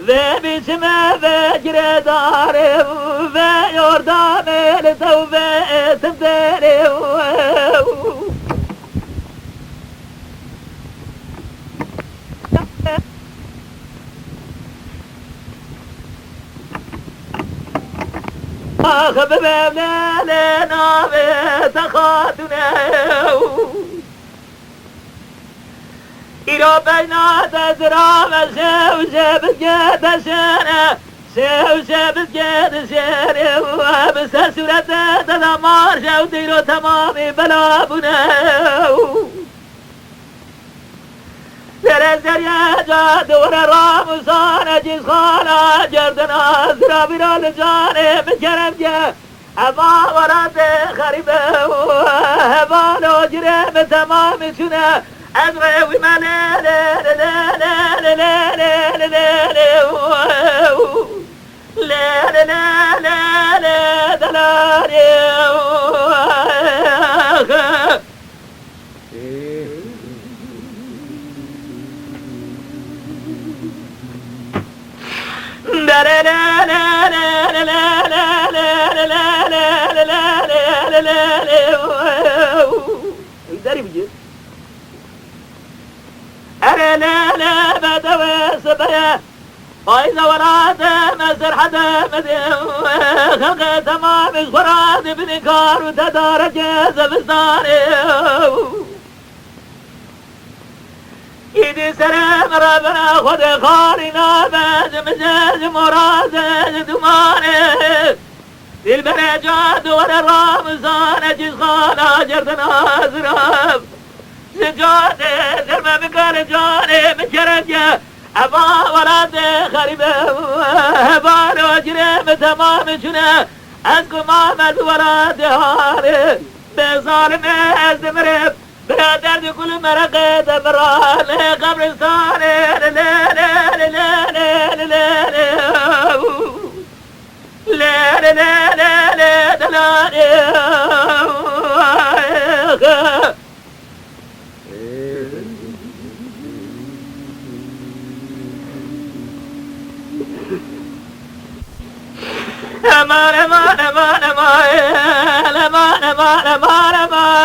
ve biçime ve giredarım ve yordam el tevbe ettim derim. Ah bebevlena ve takatune İro beyna tezra ve sevce bizgedesene sevce bizgedesene Bise surette tedamar şevdilo tamami belabune Derezler ya duvre ramuzane cizhana cerdena zira biral canem keremce Ema varade kharibe hebalo cirem tamami sune أدري وما لا لا لا لا لا لا لا لا لا لا لا لا أنا لا لا بدوي صبيا وإذا وراد مسر حدا خلق تمام خراد بنكار وتدار جاز بستاني إيدي سلام ربنا خد خارنا باز مزاج مراد دماني البنجات ولا الرامزان جيز خانا جردنا زراب سجادة زرمة بكار جاني من جرجة أبا ولاد خريبة أبا وجري تمام شنا أسكو مامد ولاد هاري بظالم أزمرب برادر كل مرقة دبران قبرستان لا لا لا لا لا لا لا لا لا لا أمان أمان أمان أمان أمان أمان أمان أمان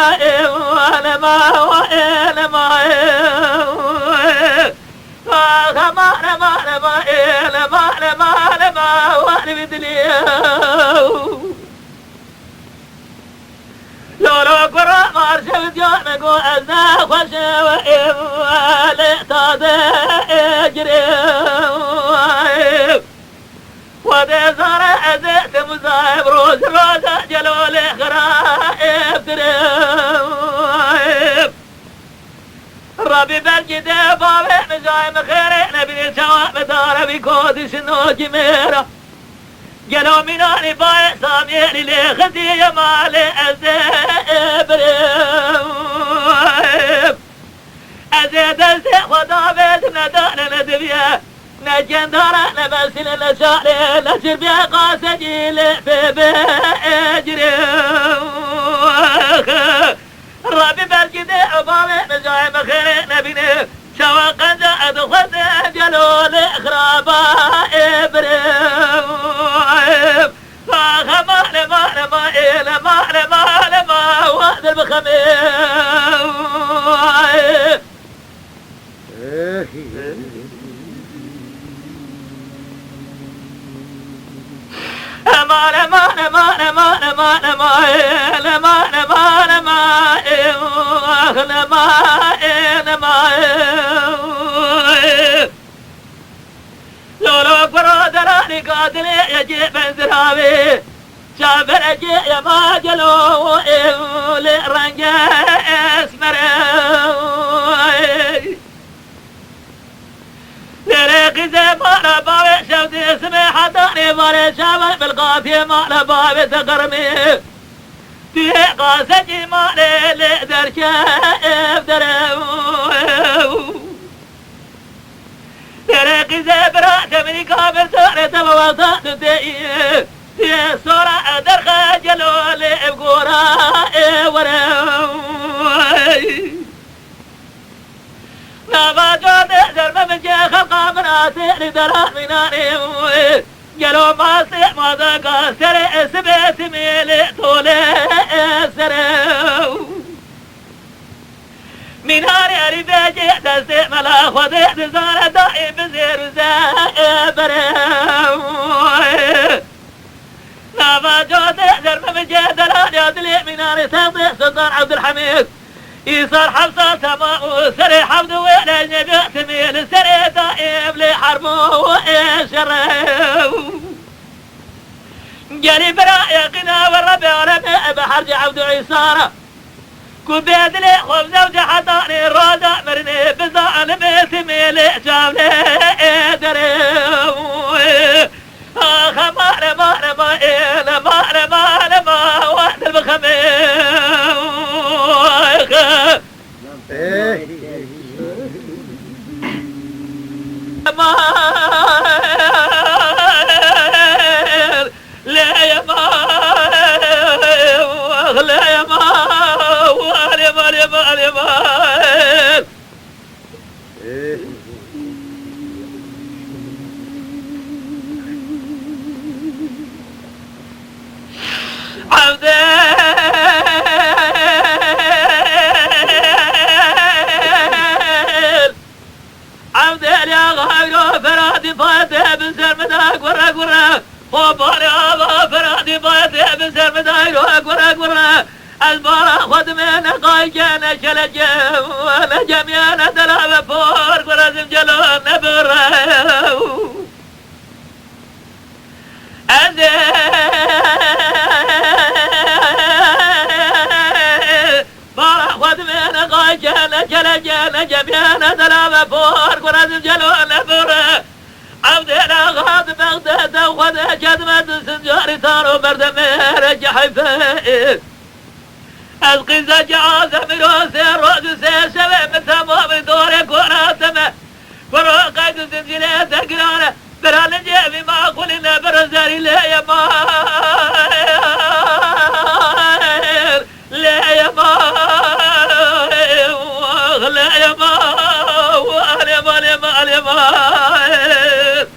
لولو قرأ مارشف جانك وأزنا خشى وإمالي تاضي اجري ودي صار أزيت مصايب روز روزة جلول خرائب تريب ربي بالجدي بابي مزايم خيري نبي الشواب دار بكود شنو جميرة جلو مناني باي ساميني لي خدي مالي أزيب ريب أزيد أزيد خدا بيت ندان ندبيه نجن دارا نبسل نشاري نشرب يا قاسجي لبيبي اجري ربي برجدي عبالي نجاي مخيري نبيني شواقا جاء دخلت جلول اخرابا ابريم فخمال مال مال مال مال ما وقت البخميم أمان أمان أمان أمان أمان أمان أمان أمان أمان أمان لولو برادراني قاتلي يجيب انزراوي شابر أجي يا ما جلو لرنجة اسمري لريقي زي مالا باوي شوتي اسمي حطاني مالي شابر بالقافية مالا باوي تقرمي في قاسجي مالي لقدر شايف درو لريقي قزة برات أمريكا برسالة بواسطة تيه صورة در خجلو لبقورا ورا نباجات زرم من جه خلقا مناسي لدران مناني جلو ماسي مادقا سر سبت ميلي طولي سر مناري عريبه جه دستي ملا خودي دزانة دائم بزير زابر نباجات زرم من جه دلان يدلي مناري تنطي سلطان عبد الحميد يصار حفصة تمام سري حمد ولا نبي تميل سري دائم لحربه وشره جالي براء قنا والربع ورمي بحرج عبد عيسارة كوبيد لي خبز وجحطاني رودا مرني بزان بتميل جاملي دري خمار ما وقت البخمير لا يا عبدال يا غايرو فرادي فاتح بن سرمداك ورا خبار يا ابا فرادي فاتح بن سرمداك ورا البارا خد من قايجانا شلجا نجم يا ندلا بفور ورزم جلون نبرا بارا خد من قايجانا شلجا نجم يا ندلا بفور ورزم جلون نبرا عبدنا غاد بغداد وخذ جدمة سنجاري ثارو بردمير جحيفه القزة جعازة مروسي الرؤس سيشبه من تمام دوري كوراتمه فروقات زنجلية تقرانة بران جيبي ما قولنا برزاري لا يا ماير لا يا ماير لا يا ماير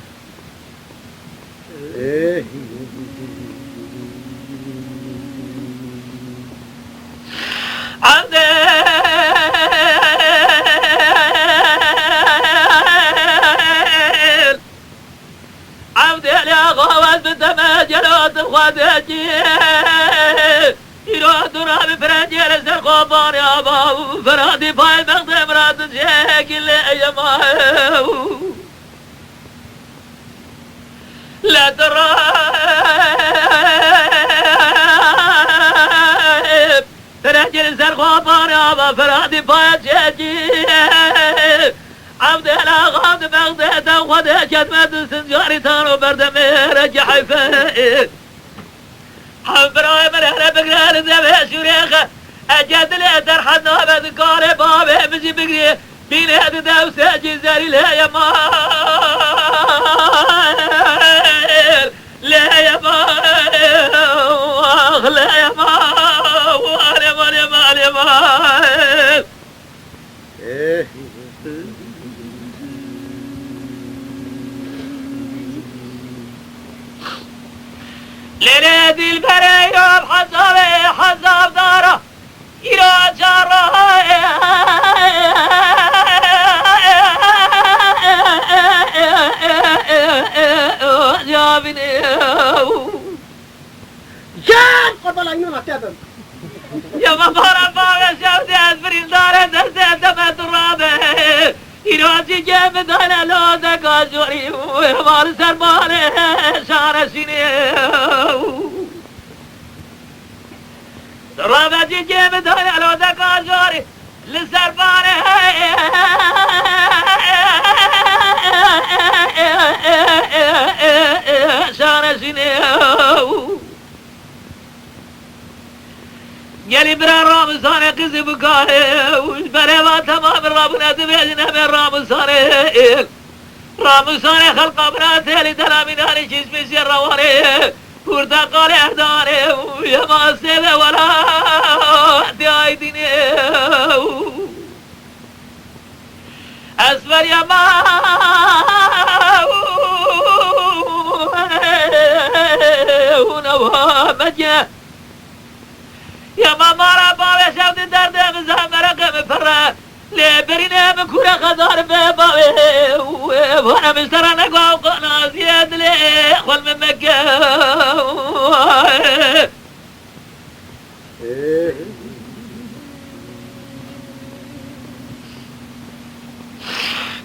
عبدال يا غواز بنت جلوت الخواجي يراد رابي فرنجي لسر خوفان يا بابو فرادي باي مغزي مراد شيك اللي يا ماهو لا ترى فرنجي لسر خوفان يا بابو فرادي باي شيكي عبد الأغاد بغداد وخذ جدمة سنجاري تانو بردمير جحيفه حفراي من هنا بقرار زبه شريخه أجد لي ترحد نوبة كاري بابه بجي بقري بين هذا دوسة جزاري لا يا ماير لا يا ماير لا يا ماير لنادي البرية حسب داره إلى جاره جابني جان قبل عيونك يا بن يا مطار بابا شوتي أسفرين داره درسي دمت الرابع إيرانجي جامد أنا لو دقا جوري ومار سرمانه شارشيني رابجي جامد أنا لو دقا جوري لسرمانه شارشيني يلي برا رامزانه قزي بكاره وبرا تمام رابنا تبعنا من رامزانه راموسان خلق براته لدلامناني جسمي سيرواني پرتقال اهدانه یا ماسه ولا دیای دینه اسفر یا ما ونوا مجه یا ما مارا باوه شود درد مزام مرقم فره لبرینه مکوره خدار به باوه وانا مسترا نگوه قنازیه دلی خول من مکه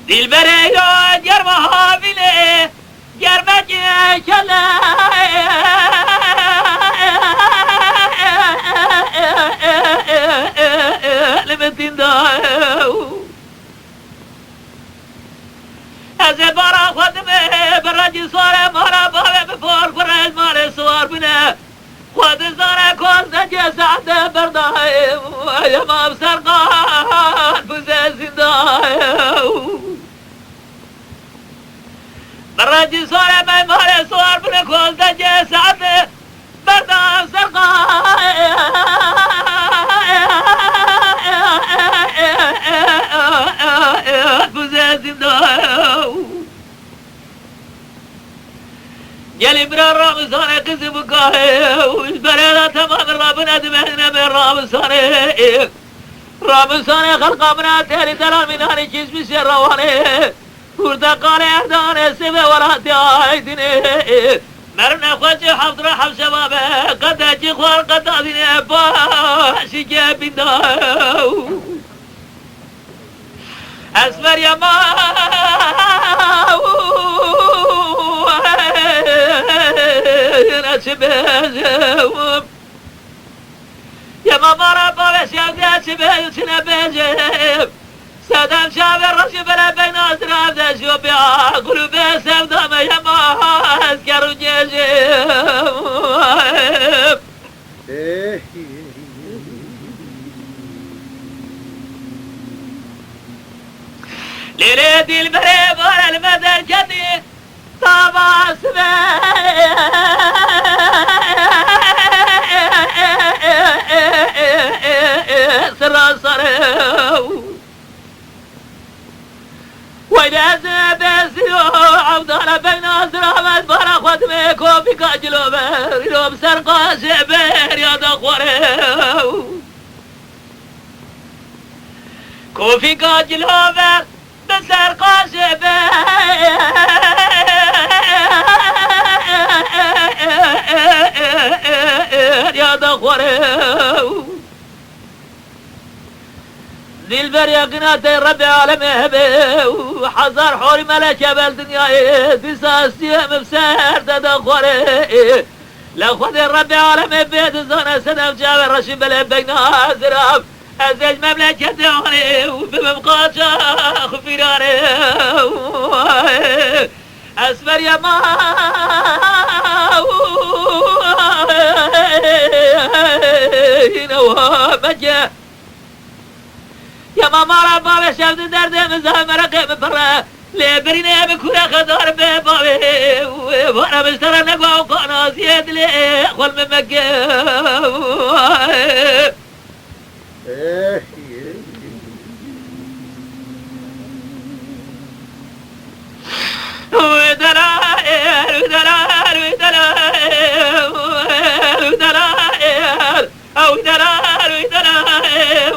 دل بره یا گرم حاویله گرم کله لمتین داو از بارا خودمه براجی سواره مارا باوه بفور خورج ماره سوار بینه خود زاره کن نجه سعده بردایم یمام سرقان بوزه زندایم براجی سواره ماره سوار بینه کن نجه سعده بردایم سرقان بوزه زندایم گلی برا رامزانه قزی بکاره وش برای تمام رابنا دمهنه به رامزانه خلقا منا تهلی دلال منانی چیز بیشی روانه پرتقال اهدانه سبه ولاتی آیدینه مرن خوچه حفظ را حفظ شبابه قد چی خوار قد آدینه باشی که بینداو اسفر یا ما چه بجم یا مامارا باوش یادیا چه بجم چه نبجم سادم شاور رشی بلا بین آزراف دشو بیا قلوب سودام یا ما از کرو ججم لیلی دل بره بار المدر کدی تاباس سراسره ویده بسیو عبدالله بین آزرامت بارا خودمه کوفی کاجلو بر ایروب سرقاشه بر یادا خوره کوفی کاجلو بر بسر قاشه یادا خوره دل بر یقینات رب عالمه به حضر حوری ملکه بالدنیای دیساسیه مبسر دادا خوره لخود رب عالمه بید زانه صدف جاوه رشی بله بگنا زراب ازج مملكة دوني وبمبقى شاخ فيراني اسفر يا ما نوا مجا يا ماما ربا شفت درد مزاح مرقه بفره لبريني بكورة خدار ببابي وانا مشترى نقوى وقانا زياد لي خول من مكة ودلائل ودلائل ودلائل ودلائل أو دلائل ودلائل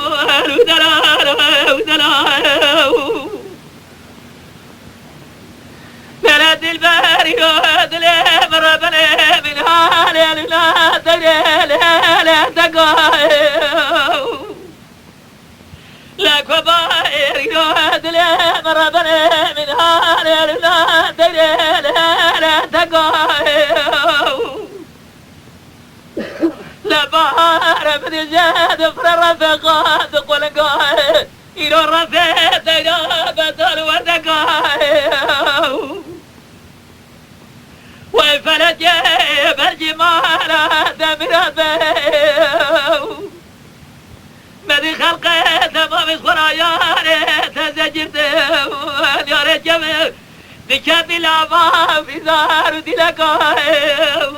ودلائل ودلائل بلد الباري ودلي مربني من هالي لا تدري لا تقايل لك وباير يودلي مربني من هالي لا تدري لا تقايل لبار من جاد فر رفقات قلقاي إلو رفيت إلو بدل ودقاي وفلت جيب الجمال دمر بيو مدي خلقي تمام اسخنا ياري تزجرت ياري جميل بكب العبا في دار دلقائل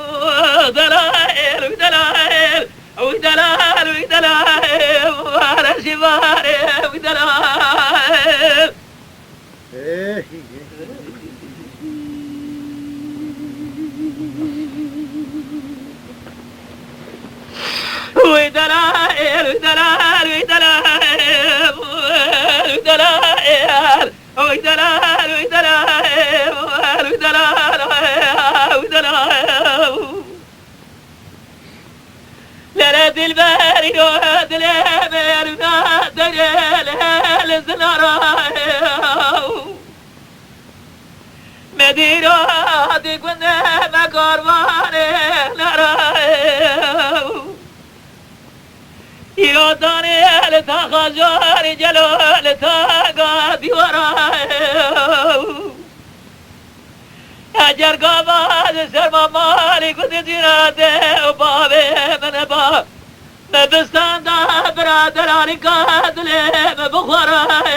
دلائل ودلائل ودلائل ودلائل على شباري ودلائل ودلائل ودلائل ودلائل ودلائل ودلائل ودلائل ودلائل ودلائل ليلة الباري نود الأمير ونادر الزنراء مديراتي كنا مقرباني نراء يوداني لتخجر جلول تاقاتي وراء اجر قابات سرما مالي كنت جراته وبابي من باب مبستان دا برادراني قاتلي مبخوراء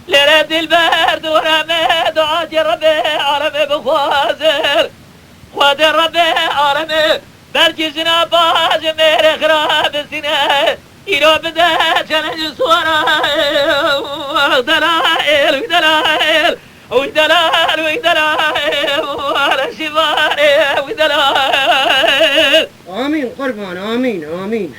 ليلة البرد ورمي دعاتي ربي عرمي بخوازر خواد ربي عرمي برجزنا باز مير خراب السنة إلو بدا جنج صورا دلائل ودلائل ودلائل ودلائل على شفاري ودلائل آمين قربان آمين آمين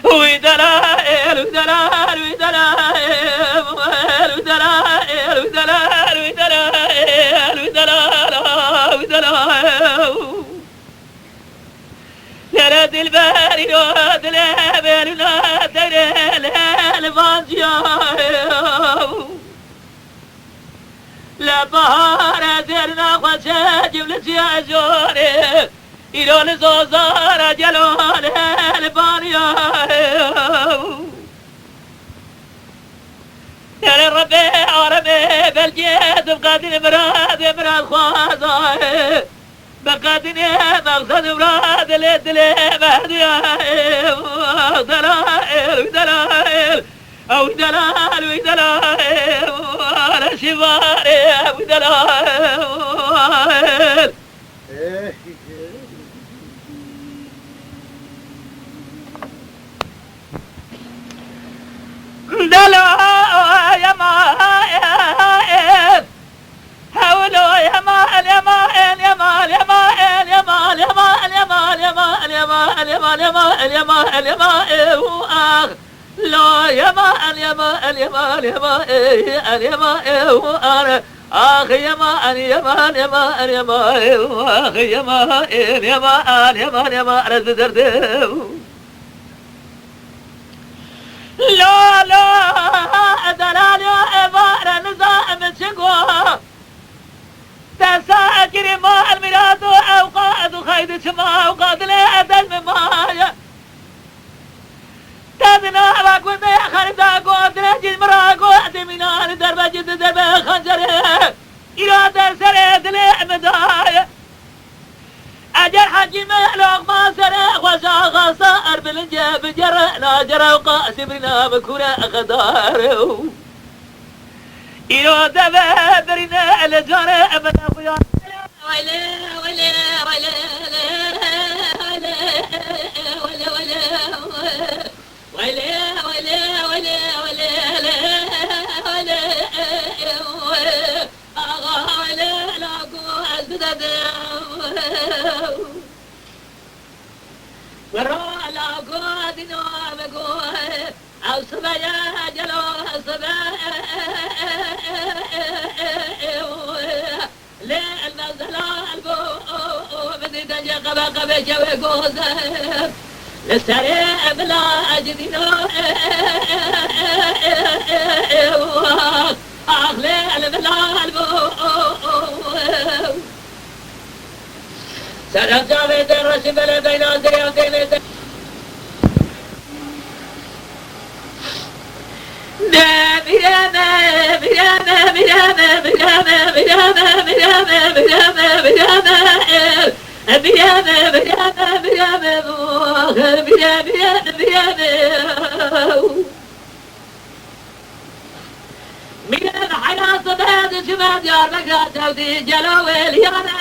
ودلائل ودلائل ودلائل ودلائل ودلائل ودلائل ودلائل ودلائل ليلة الباري نود الأمير ونادر الفانجيا لبهار درنا خشا جبلت يا جوري إلو لزوزار جلول البانيا يا ربي عربي بالجيد بقادر مراد خوازا بقادر مقصد مراد لدلي مهديا دلائل ودلائل أو دلائل ودلائل على شفاري ودلائل دلا يا ماء حولوا يا ماء يا ماء يا ماء يا ماء يا ماء يا ماء يا ماء يا ماء يا ماء يا ماء يا ماء يا ماء يا ماء واخ لا يا ماء يا ماء يا ماء يا ماء يا ماء وانا اخ يا ماء يا ماء يا ماء يا ماء واخ يا ماء يا ماء يا ماء يا ماء رزدرد لا لا دلال يا عبارة نظام شقوة تساكر ما الميلاد أوقات خيد شما أوقات لا أدل مايا تدنا وكنت خردا قوت رجل مراقو أدمنان درب جد درب خنجره إلى درسره دلع مدايا أجر حجم لغما سرع وشاخ صار بالجاب جرع لا جرع وقاسمنا بكرة أخداره إلو دبابرنا لجرع من أخيان ويلي ويلي ويلي ويلي ويلي ويلي ويلي ويلي أغا ويلي لاقو أزدد ورا لاقو دينو بقو أو صبايا جلو صبايا ليه المزلا البو بدي تجي قبا قبا جوي قوزة للسريع بلا أجدينو أغلي البلا البو سرد جاويد الرشب لدينا زيادين بريامة بريامة بريامة بريامة بريامة من الحياة صباد شمال يا رجال سودي جلوي اليانا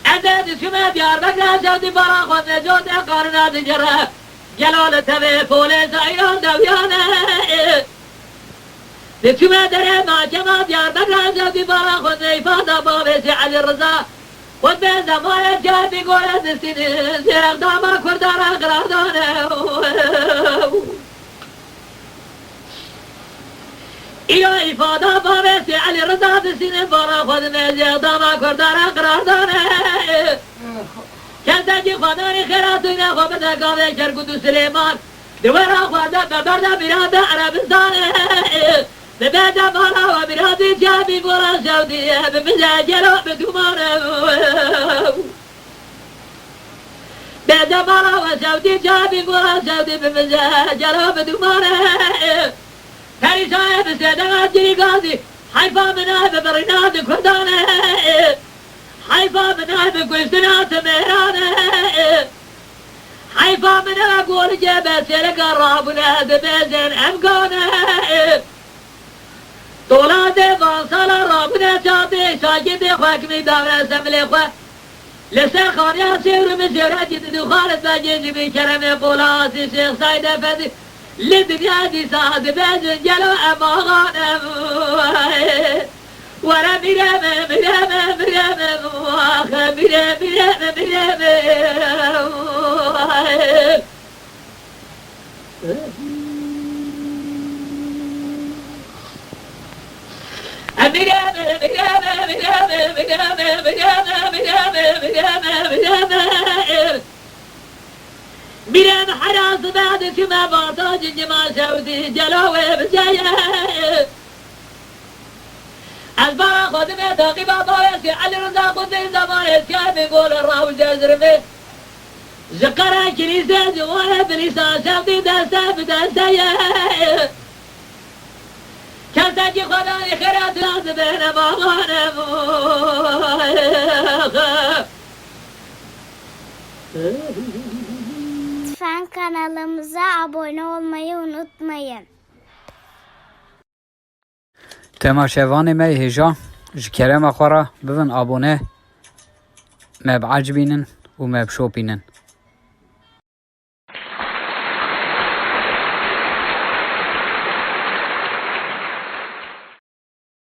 عدد شمال يا رجال سودي براخ ونجود قرنات جرى جلال تبي فولي سايران دويانا بشمال دري ما شمال يا رجال سودي براخ ونجفادا بابي علي الرزا وبيزا ما يجاب بيقول السنين سيغ داما كردارا قرادانا إيا إفادة بابسي علي رضا بسين بارا خود مزيغ داما كردارا قرادانا كنتاجي خداني خيراتينا خوبتا قاوه شرقودو سليمان دوارا خوادا ببردا برادا عربستان ببدا بالا وبرادي جابي قولا سعودي بمزاجلو بدومانا بدا بالا وسعودي جابي قولا سعودي بمزاجلو بدومانا هاري صاحب السيدة جري قاضي حيفا منها ببرنا بكردانا حيفا منها بكوستنا تميرانا حيفا منها قول جبه سيرك الرابنا ببزن أمقانا طولاد فاصل الرابنا شاطي ساجد خاكمي دورة سملي خوا لسر خانيا سير مسيرة جد دخالت بجيز بكرم قولاسي شيخ سايد فدي للدنيا دي صاد بزن جلو أماغانا ورا مرامة مرامة مرامة واخا مرامة مرامة مرام حراس بعد شما باطاج جما سعودي جلوه بجاية البارا خدمة تاقي بابا يسي علي رضا قدي زمان يسي بيقول الراوي جزرمي زقرا كنيسة جوانا بنيسا سعودي دستا بدستا كنتاجي خداني خيرات ناس بين بابانا Lütfen kanalımıza abone olmayı unutmayın. تماشاوان ما هجا جكرم أخورا ببن أبونه ما بعجبينن وما بشوبينن